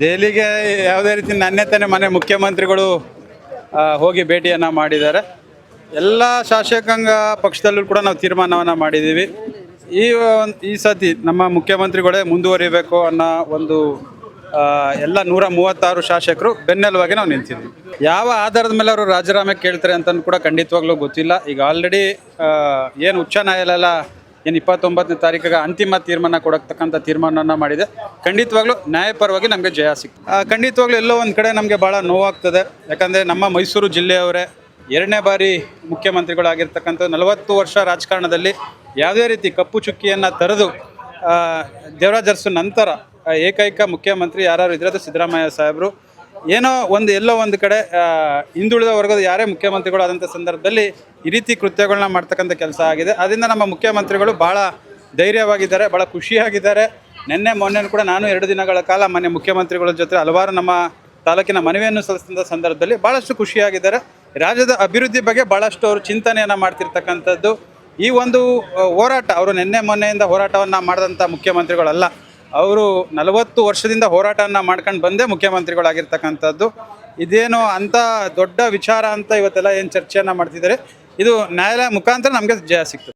ದೆಹಲಿಗೆ ಯಾವುದೇ ರೀತಿ ನನ್ನೆತನೆ ಮನೆ ಮುಖ್ಯಮಂತ್ರಿಗಳು ಹೋಗಿ ಭೇಟಿಯನ್ನು ಮಾಡಿದ್ದಾರೆ. ಎಲ್ಲ ಶಾಸಕಾಂಗ ಪಕ್ಷದಲ್ಲೂ ಕೂಡ ನಾವು ತೀರ್ಮಾನವನ್ನು ಮಾಡಿದ್ದೀವಿ. ಈ ಸತಿ ನಮ್ಮ ಮುಖ್ಯಮಂತ್ರಿಗಳೇ ಮುಂದುವರಿಬೇಕು ಅನ್ನೋ ಒಂದು ಎಲ್ಲ 136 ಶಾಸಕರು ಬೆನ್ನೆಲುವಾಗಿ ನಾವು ನಿಂತಿದ್ವಿ. ಯಾವ ಆಧಾರದ ಮೇಲೆ ಅವರು ರಾಜೀನಾಮೆ ಕೇಳ್ತಾರೆ ಅಂತ ಕೂಡ ಖಂಡಿತವಾಗ್ಲೂ ಗೊತ್ತಿಲ್ಲ. ಈಗ ಆಲ್ರೆಡಿ ಏನು ಉಚ್ಚ ನ್ಯಾಯಾಲಯ ಏನು 29ನೇ ತಾರೀಕಿಗೆ ಅಂತಿಮ ತೀರ್ಮಾನ ಕೊಡತಕ್ಕಂಥ ತೀರ್ಮಾನವನ್ನು ಮಾಡಿದೆ. ಖಂಡಿತವಾಗ್ಲೂ ನ್ಯಾಯಪರವಾಗಿ ನಮಗೆ ಜಯ ಸಿಕ್ತು. ಖಂಡಿತವಾಗ್ಲೂ ಎಲ್ಲೋ ಒಂದು ಕಡೆ ನಮಗೆ ಭಾಳ ನೋವಾಗ್ತದೆ. ಯಾಕಂದರೆ ನಮ್ಮ ಮೈಸೂರು ಜಿಲ್ಲೆಯವರೇ 2ನೇ ಬಾರಿ ಮುಖ್ಯಮಂತ್ರಿಗಳಾಗಿರ್ತಕ್ಕಂಥ 40 ವರ್ಷ ರಾಜಕಾರಣದಲ್ಲಿ ಯಾವುದೇ ರೀತಿ ಕಪ್ಪು ಚುಕ್ಕಿಯನ್ನು ತರೆದು ದೇವರಾಜ ಅರಸು ನಂತರ ಏಕೈಕ ಮುಖ್ಯಮಂತ್ರಿ ಯಾರು ಇದ್ರೆ ಅದು ಸಿದ್ದರಾಮಯ್ಯ ಸಾಹೇಬರು. ಏನೋ ಎಲ್ಲೋ ಒಂದು ಕಡೆ ಹಿಂದುಳಿದ ವರ್ಗದ ಯಾರೇ ಮುಖ್ಯಮಂತ್ರಿಗಳು ಆದಂಥ ಸಂದರ್ಭದಲ್ಲಿ ಈ ರೀತಿ ಕೃತ್ಯಗಳನ್ನ ಮಾಡ್ತಕ್ಕಂಥ ಕೆಲಸ ಆಗಿದೆ. ಅದರಿಂದ ನಮ್ಮ ಮುಖ್ಯಮಂತ್ರಿಗಳು ಭಾಳ ಧೈರ್ಯವಾಗಿದ್ದಾರೆ, ಭಾಳ ಖುಷಿಯಾಗಿದ್ದಾರೆ. ಮೊನ್ನೆ ಕೂಡ ನಾನು 2 ದಿನಗಳ ಕಾಲ ಮನೆ ಮುಖ್ಯಮಂತ್ರಿಗಳ ಜೊತೆ ಹಲವಾರು ನಮ್ಮ ತಾಲೂಕಿನ ಮನವಿಯನ್ನು ಸಲ್ಲಿಸಿದ ಸಂದರ್ಭದಲ್ಲಿ ಭಾಳಷ್ಟು ಖುಷಿಯಾಗಿದ್ದಾರೆ. ರಾಜ್ಯದ ಅಭಿವೃದ್ಧಿ ಬಗ್ಗೆ ಭಾಳಷ್ಟು ಅವರು ಚಿಂತನೆಯನ್ನು ಮಾಡ್ತಿರ್ತಕ್ಕಂಥದ್ದು. ಈ ಒಂದು ಹೋರಾಟ ಅವರು ಮೊನ್ನೆಯಿಂದ ಹೋರಾಟವನ್ನು ಮಾಡಿದಂಥ ಮುಖ್ಯಮಂತ್ರಿಗಳಲ್ಲ. ಅವರು 40 ವರ್ಷದಿಂದ ಹೋರಾಟವನ್ನು ಮಾಡ್ಕೊಂಡು ಬಂದೇ ಮುಖ್ಯಮಂತ್ರಿಗಳಾಗಿರ್ತಕ್ಕಂಥದ್ದು. ಇದೇನು ಅಂಥ ದೊಡ್ಡ ವಿಚಾರ ಅಂತ ಇವತ್ತೆಲ್ಲ ಏನು ಚರ್ಚೆಯನ್ನು ಮಾಡ್ತಿದ್ದಾರೆ, ಇದು ನ್ಯಾಯಾಲಯ ಮುಖಾಂತರ ನಮಗೆ ಜಯ ಸಿಗ್ತದೆ.